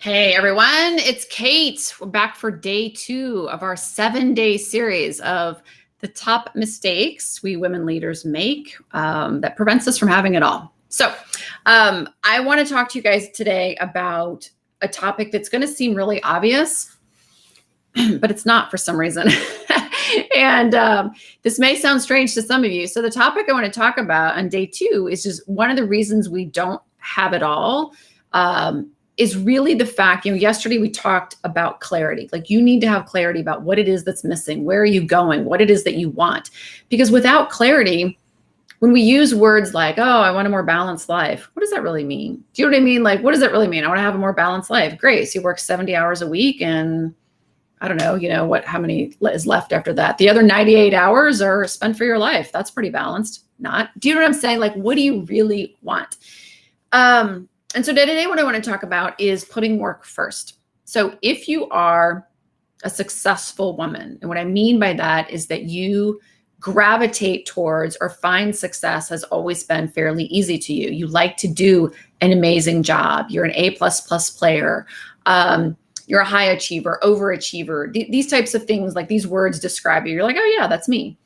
Hey everyone, it's Kate. We're back for day 2 of our 7-day series of the top mistakes we women leaders make that prevents us from having it all. So I want to talk to you guys today about a topic that's going to seem really obvious, but it's not for some reason. And this may sound strange to some of you. So the topic I want to talk about on day 2 is just one of the reasons we don't have it all. Is really the fact, yesterday we talked about clarity. Like you need to have clarity about what it is that's missing. Where are you going? What it is that you want? Because without clarity, when we use words like, oh, I want a more balanced life, what does that really mean? Do you know what I mean? Like, what does that really mean? I want to have a more balanced life. Great. So you work 70 hours a week and I don't know, how many is left after that? The other 98 hours are spent for your life. That's pretty balanced. Not. Do you know what I'm saying? Like, what do you really want? And so today what I want to talk about is putting work first. So if you are a successful woman, and what I mean by that is that you gravitate towards or find success has always been fairly easy to you. You like to do an amazing job. You're an A++ player. You're a high achiever, overachiever. These types of things, like these words describe you. You're like, oh yeah, that's me.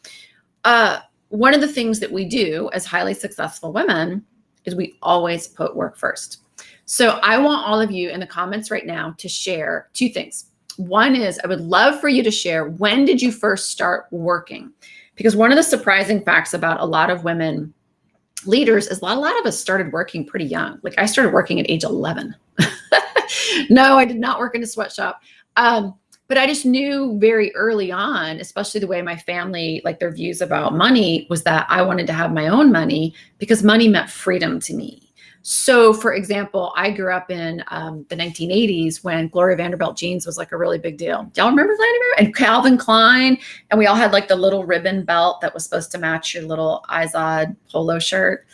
One of the things that we do as highly successful women is we always put work first. So I want all of you in the comments right now to share 2 things. One is I would love for you to share, when did you first start working? Because one of the surprising facts about a lot of women leaders is a lot of us started working pretty young. Like I started working at age 11. No, I did not work in a sweatshop. But I just knew very early on, especially the way my family, like their views about money was that I wanted to have my own money because money meant freedom to me. So for example, I grew up in the 1980s when Gloria Vanderbilt jeans was like a really big deal. Y'all remember that? And Calvin Klein, and we all had like the little ribbon belt that was supposed to match your little Izod polo shirt.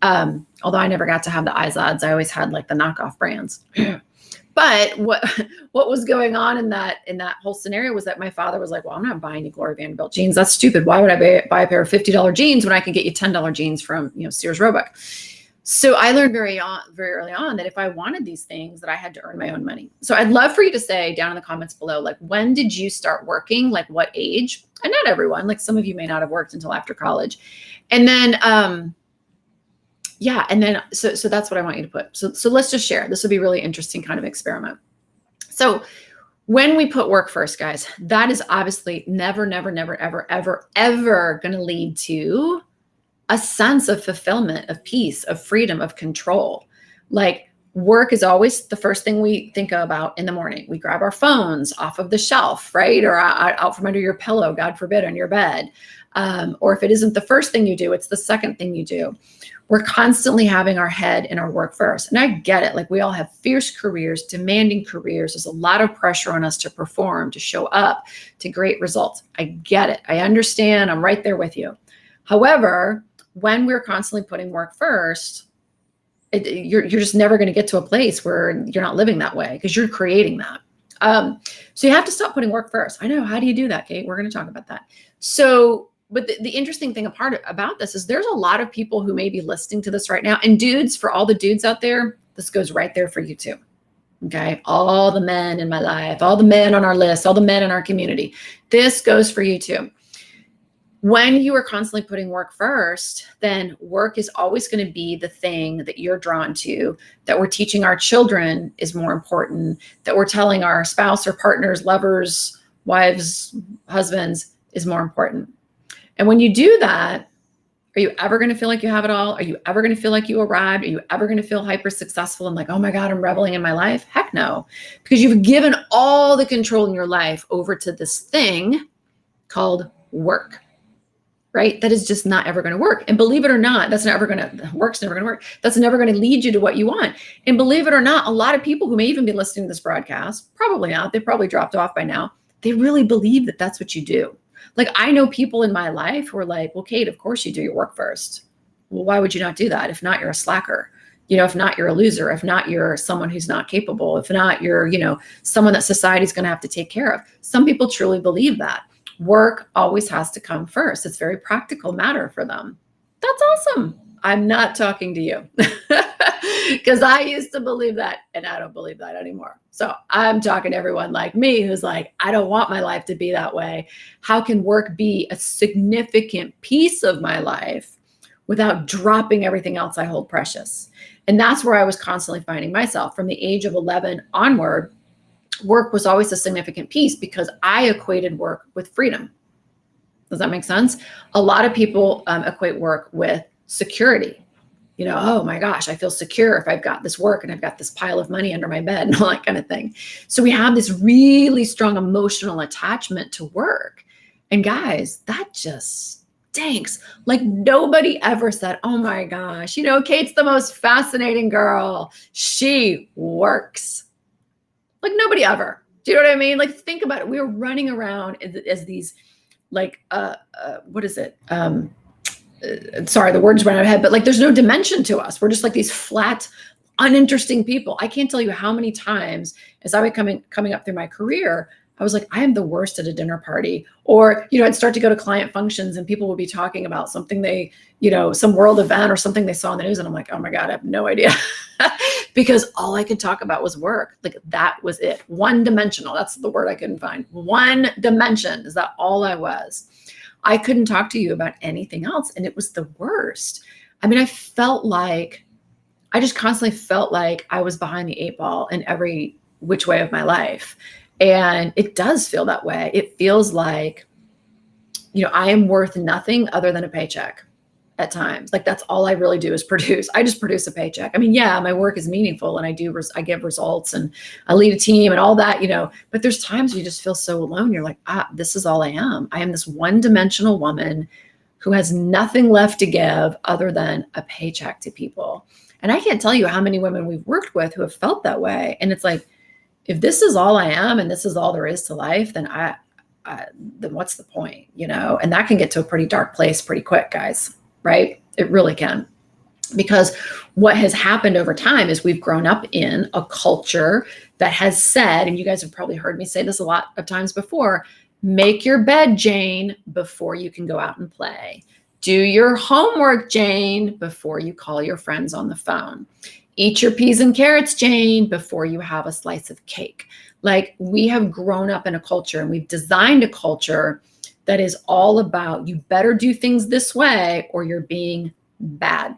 Although I never got to have the Izods. I always had like the knockoff brands. But what was going on in that whole scenario was that my father was like, well, I'm not buying you Gloria Vanderbilt jeans. That's stupid. Why would I buy a pair of $50 jeans when I can get you $10 jeans from, Sears Roebuck? So I learned very early on that if I wanted these things, that I had to earn my own money. So I'd love for you to say down in the comments below, like, when did you start working? Like what age? And not everyone, like some of you may not have worked until after college. And then, so that's what I want you to put. So let's just share. This will be a really interesting kind of experiment. So when we put work first, guys, that is obviously never, ever going to lead to a sense of fulfillment, of peace, of freedom, of control. Like work is always the first thing we think about in the morning. We grab our phones off of the shelf, right? Or out from under your pillow, God forbid, on your bed. Or if it isn't the first thing you do, it's the second thing you do. We're constantly having our head in our work first. And I get it. Like we all have fierce careers, demanding careers. There's a lot of pressure on us to perform, to show up to great results. I get it. I understand. I'm right there with you. However, when we're constantly putting work first, you're just never going to get to a place where you're not living that way because you're creating that. So you have to stop putting work first. I know. How do you do that, Kate? We're going to talk about that. But the interesting thing about this is there's a lot of people who may be listening to this right now. And dudes, for all the dudes out there, this goes right there for you too. Okay. All the men in my life, all the men on our list, all the men in our community, this goes for you too. When you are constantly putting work first, then work is always going to be the thing that you're drawn to, that we're teaching our children is more important, that we're telling our spouse or partners, lovers, wives, husbands is more important. And when you do that, are you ever going to feel like you have it all? Are you ever going to feel like you arrived? Are you ever going to feel hyper successful and like, oh my God, I'm reveling in my life? Heck no, because you've given all the control in your life over to this thing called work, right? That is just not ever going to work. And believe it or not, work's never going to work. That's never going to lead you to what you want. And believe it or not, a lot of people who may even be listening to this broadcast, probably not, they probably dropped off by now. They really believe that that's what you do. Like I know people in my life who are like, well, Kate, of course you do your work first. Well, why would you not do that? If not, you're a slacker. If not, you're a loser. If not, you're someone who's not capable. If not, you're, someone that society's going to have to take care of. Some people truly believe that work always has to come first. It's a very practical matter for them. That's awesome. I'm not talking to you because I used to believe that and I don't believe that anymore. So I'm talking to everyone like me who's like, I don't want my life to be that way. How can work be a significant piece of my life without dropping everything else I hold precious? And that's where I was constantly finding myself from the age of 11 onward. Work was always a significant piece because I equated work with freedom. Does that make sense? A lot of people equate work with security. Oh my gosh, I feel secure if I've got this work and I've got this pile of money under my bed and all that kind of thing. So we have this really strong emotional attachment to work. And guys, that just stinks. Like nobody ever said, oh my gosh, Kate's the most fascinating girl. She works. Like nobody ever. Do you know what I mean? Like think about it. We were running around as these like, what is it? Sorry, the words ran out of my head, but like there's no dimension to us. We're just like these flat, uninteresting people. I can't tell you how many times as I was coming up through my career, I was like, I am the worst at a dinner party. Or, I'd start to go to client functions and people would be talking about something they, some world event or something they saw in the news. And I'm like, oh my God, I have no idea. Because all I could talk about was work. Like that was it. One dimensional. That's the word I couldn't find. One dimension. Is that all I was? I couldn't talk to you about anything else. And it was the worst. I mean, I just constantly felt like I was behind the eight ball in every which way of my life. And it does feel that way. It feels like, I am worth nothing other than a paycheck at times. Like that's all I really do is produce. I just produce a paycheck. I mean, yeah, my work is meaningful and I give results and I lead a team and all that, but there's times you just feel so alone. You're like, this is all I am. I am this one-dimensional woman who has nothing left to give other than a paycheck to people. And I can't tell you how many women we've worked with who have felt that way. And it's like, if this is all I am and this is all there is to life, then then what's the point, And that can get to a pretty dark place pretty quick, guys, right? It really can. Because what has happened over time is we've grown up in a culture that has said, and you guys have probably heard me say this a lot of times before, make your bed, Jane, before you can go out and play. Do your homework, Jane, before you call your friends on the phone. Eat your peas and carrots, Jane, before you have a slice of cake. Like we have grown up in a culture and we've designed a culture that is all about you better do things this way or you're being bad.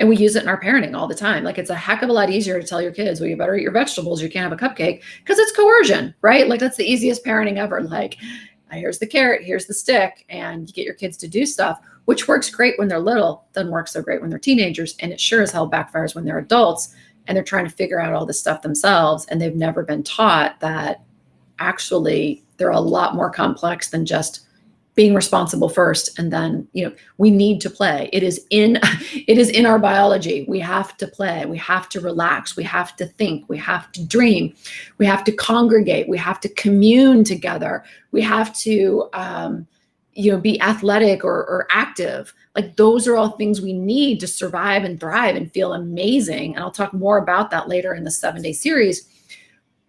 And we use it in our parenting all the time. Like it's a heck of a lot easier to tell your kids, well, you better eat your vegetables. You can't have a cupcake because it's coercion, right? Like that's the easiest parenting ever. Like here's the carrot, here's the stick, and you get your kids to do stuff, which works great when they're little, doesn't work so great when they're teenagers. And it sure as hell backfires when they're adults and they're trying to figure out all this stuff themselves. And they've never been taught that actually they're a lot more complex than just being responsible first. And then, we need to play. It is in our biology. We have to play. We have to relax. We have to think. We have to dream. We have to congregate. We have to commune together. We have to, be athletic or active. Like those are all things we need to survive and thrive and feel amazing. And I'll talk more about that later in the 7-day series.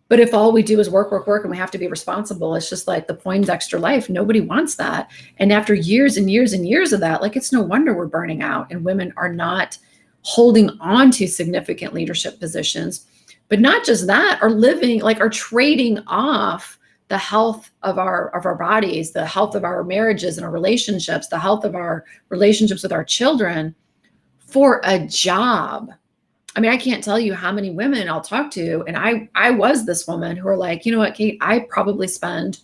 But if all we do is work, and we have to be responsible, it's just like the Poindexter life. Nobody wants that. And after years and years and years of that, like it's no wonder we're burning out and women are not holding on to significant leadership positions. But not just that, are trading off the health of our bodies, the health of our marriages and our relationships, the health of our relationships with our children for a job. I mean, I can't tell you how many women I'll talk to. And I was this woman who are like, you know what, Kate, I probably spend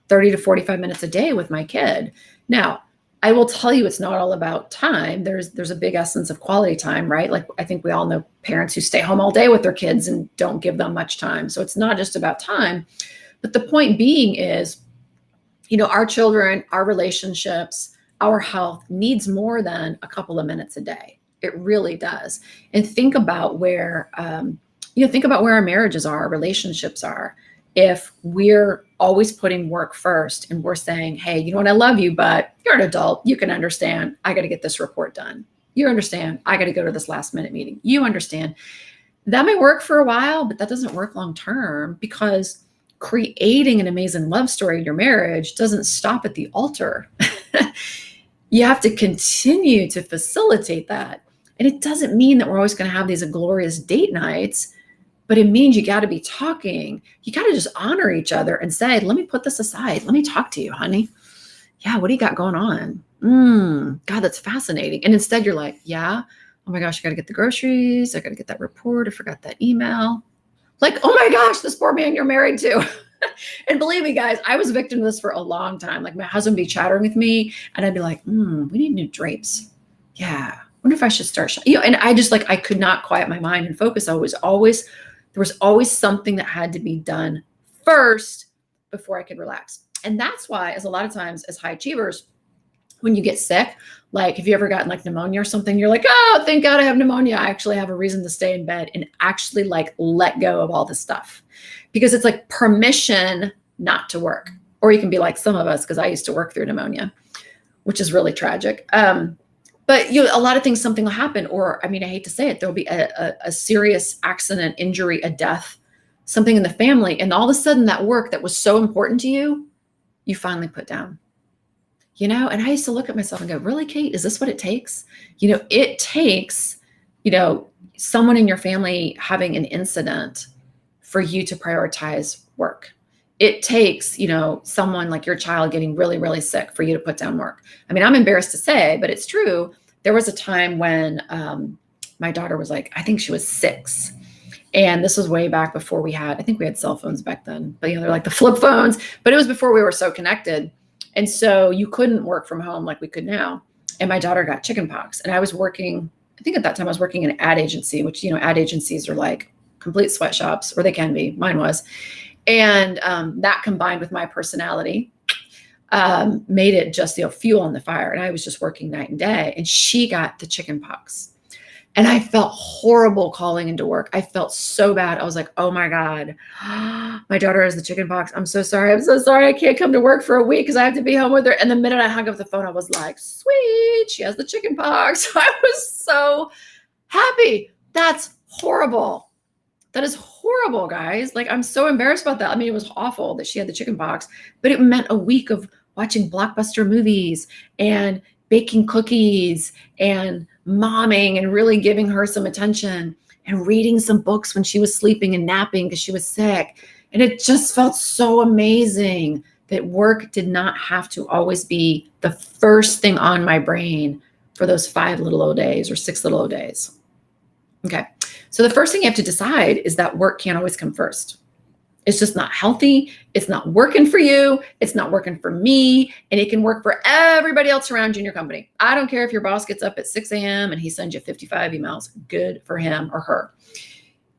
30 to 45 minutes a day with my kid. Now, I will tell you, it's not all about time. There's a big essence of quality time, right? Like I think we all know parents who stay home all day with their kids and don't give them much time. So it's not just about time. But the point being is, our children, our relationships, our health needs more than a couple of minutes a day. It really does. And think about where, our marriages are, our relationships are. If we're always putting work first and we're saying, hey, you know what, I love you, but you're an adult. You can understand. I got to get this report done. You understand. I got to go to this last minute meeting. You understand. That may work for a while, but that doesn't work long term because creating an amazing love story in your marriage doesn't stop at the altar. You have to continue to facilitate that. And it doesn't mean that we're always going to have these glorious date nights, but it means you got to be talking. You got to just honor each other and say, let me put this aside. Let me talk to you, honey. Yeah, what do you got going on? God, that's fascinating. And instead you're like, yeah, oh my gosh, I got to get the groceries. I got to get that report. I forgot that email. Like, oh my gosh, this poor man you're married to. And believe me, guys, I was a victim of this for a long time. Like my husband would be chattering with me and I'd be like, we need new drapes. Yeah. Wonder if I should start, and I just I could not quiet my mind and focus. There was always something that had to be done first before I could relax. And that's why, as a lot of times as high achievers, when you get sick, like if you ever gotten like pneumonia or something, you're like, oh, thank God I have pneumonia. I actually have a reason to stay in bed and actually let go of all this stuff, because it's like permission not to work. Or you can be like some of us, because I used to work through pneumonia, which is really tragic. But a lot of things, something will happen, or I hate to say it, there'll be a serious accident, injury, a death, something in the family, and all of a sudden that work that was so important to you, you finally put down. And I used to look at myself and go, really, Kate, is this what it takes? It takes, someone in your family having an incident for you to prioritize work. It takes, someone like your child getting really, really sick for you to put down work. I'm embarrassed to say, but it's true. There was a time when my daughter was I think she was 6. And this was way back before I think we had cell phones back then, but they're like the flip phones, but it was before we were so connected. And so you couldn't work from home like we could now. And my daughter got chickenpox, and I was working, I think at that time I was working in an ad agency, which, ad agencies are like complete sweatshops, or they can be, mine was. And that combined with my personality made it just, fuel on the fire. And I was just working night and day, and she got the chickenpox. And I felt horrible calling into work. I felt so bad. I was like, oh my God, my daughter has the chickenpox. I'm so sorry. I'm so sorry. I can't come to work for a week because I have to be home with her. And the minute I hung up the phone, I was like, sweet, she has the chickenpox. I was so happy. That's horrible. That is horrible, guys. I'm so embarrassed about that. It was awful that she had the chickenpox, but it meant a week of watching blockbuster movies and baking cookies and momming and really giving her some attention and reading some books when she was sleeping and napping because she was sick. And it just felt so amazing that work did not have to always be the first thing on my brain for those 5 little old days or 6 little old days. Okay. So the first thing you have to decide is that work can't always come first. It's just not healthy. It's not working for you. It's not working for me. And it can work for everybody else around you in your company. I don't care if your boss gets up at 6 a.m. and he sends you 55 emails. Good for him or her.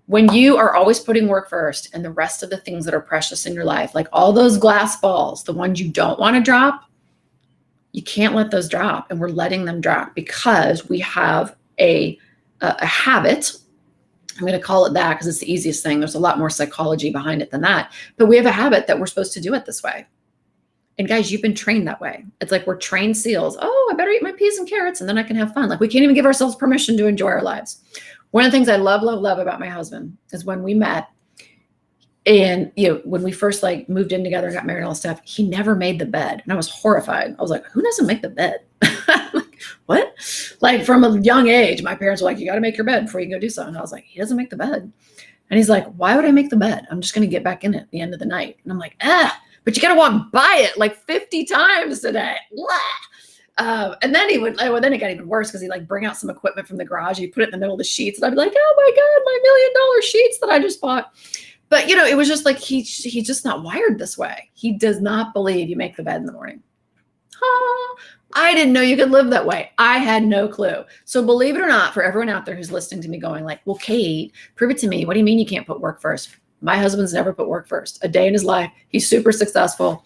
When you are always putting work first and the rest of the things that are precious in your life, like all those glass balls, the ones you don't want to drop, you can't let those drop. And we're letting them drop because we have a habit. I'm going to call it that because it's the easiest thing. There's a lot more psychology behind it than that. But we have a habit that we're supposed to do it this way. And guys, you've been trained that way. It's like we're trained seals. Oh, I better eat my peas and carrots and then I can have fun. We can't even give ourselves permission to enjoy our lives. One of the things I love, love, love about my husband is when we met and, when we first moved in together and got married and all this stuff, he never made the bed. And I was horrified. I was like, who doesn't make the bed? What? From a young age, my parents were like, you got to make your bed before you go do something. And I was like, he doesn't make the bed. And he's like, why would I make the bed? I'm just going to get back in it at the end of the night. And I'm like, but you got to walk by it 50 times today. And then then it got even worse because he'd bring out some equipment from the garage. He'd put it in the middle of the sheets. And I'd be like, oh my God, my $1 million sheets that I just bought. But, it was just he's just not wired this way. He does not believe you make the bed in the morning. I didn't know you could live that way. I had no clue. So believe it or not, for everyone out there who's listening to me going well, Kate, prove it to me. What do you mean you can't put work first? My husband's never put work first. A day in his life. He's super successful,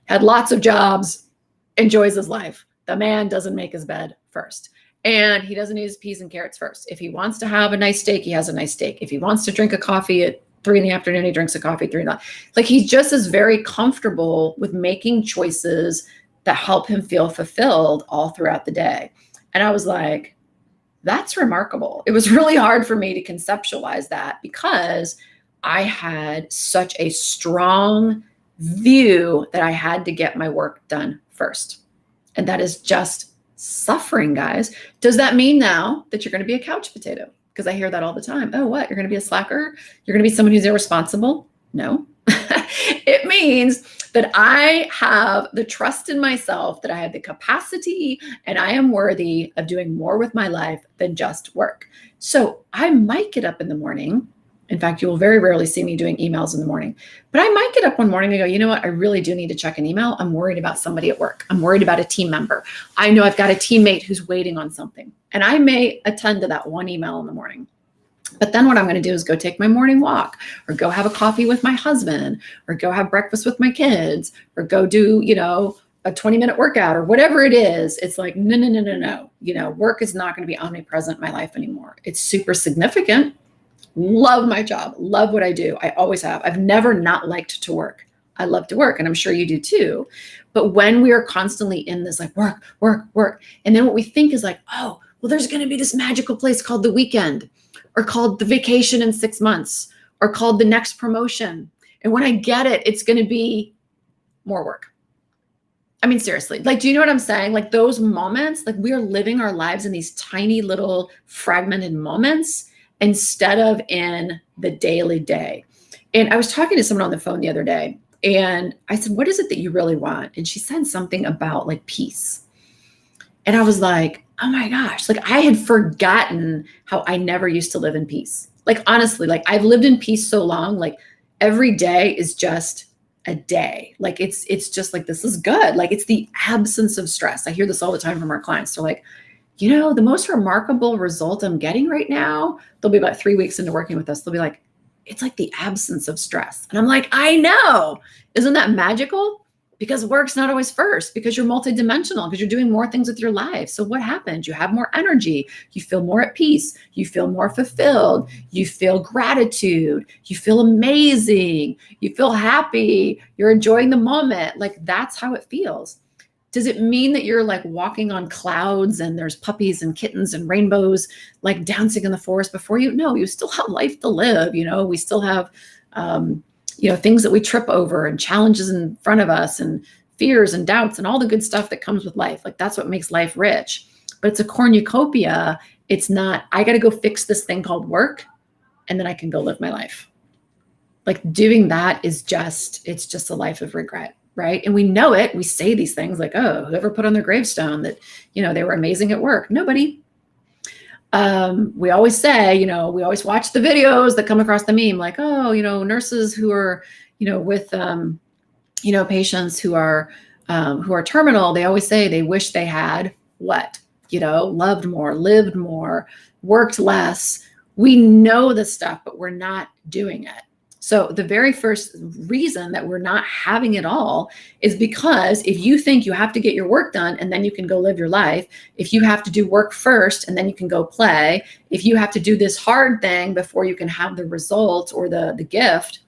had lots of jobs, enjoys his life. The man doesn't make his bed first. And he doesn't eat his peas and carrots first. If he wants to have a nice steak, he has a nice steak. If he wants to drink a coffee at 3 p.m, he drinks a coffee at 3 p.m. He just is very comfortable with making choices that help him feel fulfilled all throughout the day. And I was like, that's remarkable. It was really hard for me to conceptualize that because I had such a strong view that I had to get my work done first. And that is just suffering, guys. Does that mean now that you're going to be a couch potato? Because I hear that all the time. Oh, what? You're going to be a slacker? You're going to be someone who's irresponsible? No. It means that I have the trust in myself, that I have the capacity, and I am worthy of doing more with my life than just work. So I might get up in the morning. In fact, you will very rarely see me doing emails in the morning, but I might get up one morning and go, you know what? I really do need to check an email. I'm worried about somebody at work. I'm worried about a team member. I know I've got a teammate who's waiting on something, and I may attend to that one email in the morning. But then what I'm going to do is go take my morning walk, or go have a coffee with my husband, or go have breakfast with my kids, or go do, a 20-minute workout, or whatever it is. It's like, no. Work is not going to be omnipresent in my life anymore. It's super significant. Love my job. Love what I do. I always have. I've never not liked to work. I love to work, and I'm sure you do too. But when we are constantly in this like work, and then what we think is like, oh, well, there's going to be this magical place called the weekend, or called the vacation in 6 months, or called the next promotion. And when I get it, it's going to be more work. I mean, seriously, like, do you know what I'm saying? Like those moments, like we're living our lives in these tiny little fragmented moments instead of in the daily day. And I was talking to someone on the phone the other day, and I said, what is it that you really want? And she said something about like peace. And I was like, oh my gosh, like I had forgotten how I never used to live in peace. Like, honestly, like I've lived in peace so long, like every day is just a day. Like it's just like, this is good. Like it's the absence of stress. I hear this all the time from our clients. They're like, the most remarkable result I'm getting right now, they'll be about 3 weeks into working with us. They'll be like, it's like the absence of stress. And I'm like, I know. Isn't that magical? Because work's not always first, because you're multidimensional, because you're doing more things with your life. So what happens? You have more energy. You feel more at peace. You feel more fulfilled. You feel gratitude. You feel amazing. You feel happy. You're enjoying the moment. Like that's how it feels. Does it mean that you're like walking on clouds and there's puppies and kittens and rainbows like dancing in the forest before you? No, you still have life to live. We still have, things that we trip over and challenges in front of us and fears and doubts and all the good stuff that comes with life. Like that's what makes life rich. But it's a cornucopia. It's not, I got to go fix this thing called work and then I can go live my life. Like doing that is it's just a life of regret. Right. And we know it. We say these things like, oh, whoever put on their gravestone that, they were amazing at work. Nobody. We always say, we always watch the videos that come across the meme like, oh, nurses who are, with, patients who are terminal. They always say they wish they had what, loved more, lived more, worked less. We know this stuff, but we're not doing it. So the very first reason that we're not having it all is because if you think you have to get your work done and then you can go live your life, if you have to do work first and then you can go play, if you have to do this hard thing before you can have the result or the gift,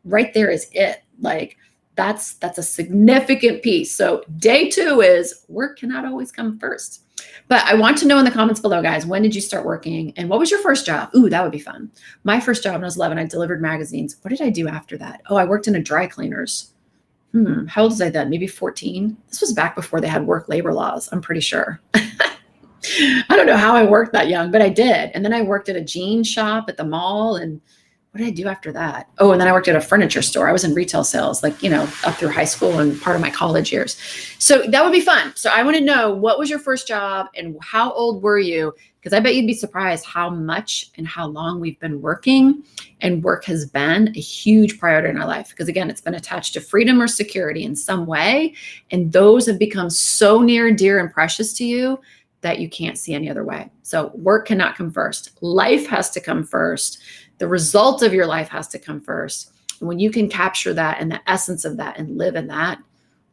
right there is it. Like that's a significant piece. So day 2 is work cannot always come first. But I want to know in the comments below, guys, when did you start working and what was your first job? Ooh, that would be fun. My first job when I was 11, I delivered magazines. What did I do after that? Oh, I worked in a dry cleaners. How old was I then? Maybe 14. This was back before they had work labor laws, I'm pretty sure. I don't know how I worked that young, but I did. And then I worked at a jean shop at the mall. And what did I do after that? Oh, and then I worked at a furniture store. I was in retail sales, like, up through high school and part of my college years. So that would be fun. So I want to know, what was your first job and how old were you? Because I bet you'd be surprised how much and how long we've been working, and work has been a huge priority in our life. Because again, it's been attached to freedom or security in some way. And those have become so near, dear, and precious to you that you can't see any other way. So work cannot come first. Life has to come first. The result of your life has to come first. And when you can capture that and the essence of that and live in that,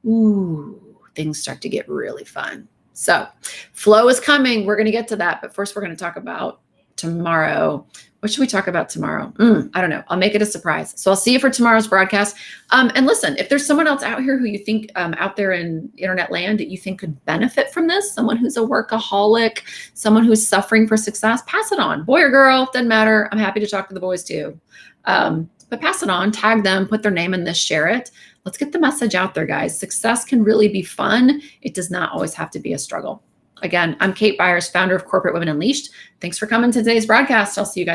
ooh, things start to get really fun. So flow is coming. We're going to get to that. But first, we're going to talk about tomorrow. What should we talk about tomorrow? I don't know. I'll make it a surprise. So I'll see you for tomorrow's broadcast. And listen, if there's someone else out here who you think out there in internet land that you think could benefit from this, someone who's a workaholic, someone who's suffering for success, pass it on. Boy or girl, doesn't matter. I'm happy to talk to the boys too. But pass it on, tag them, put their name in this, share it. Let's get the message out there, guys. Success can really be fun. It does not always have to be a struggle. Again, I'm Kate Byers, founder of Corporate Women Unleashed. Thanks for coming to today's broadcast. I'll see you guys.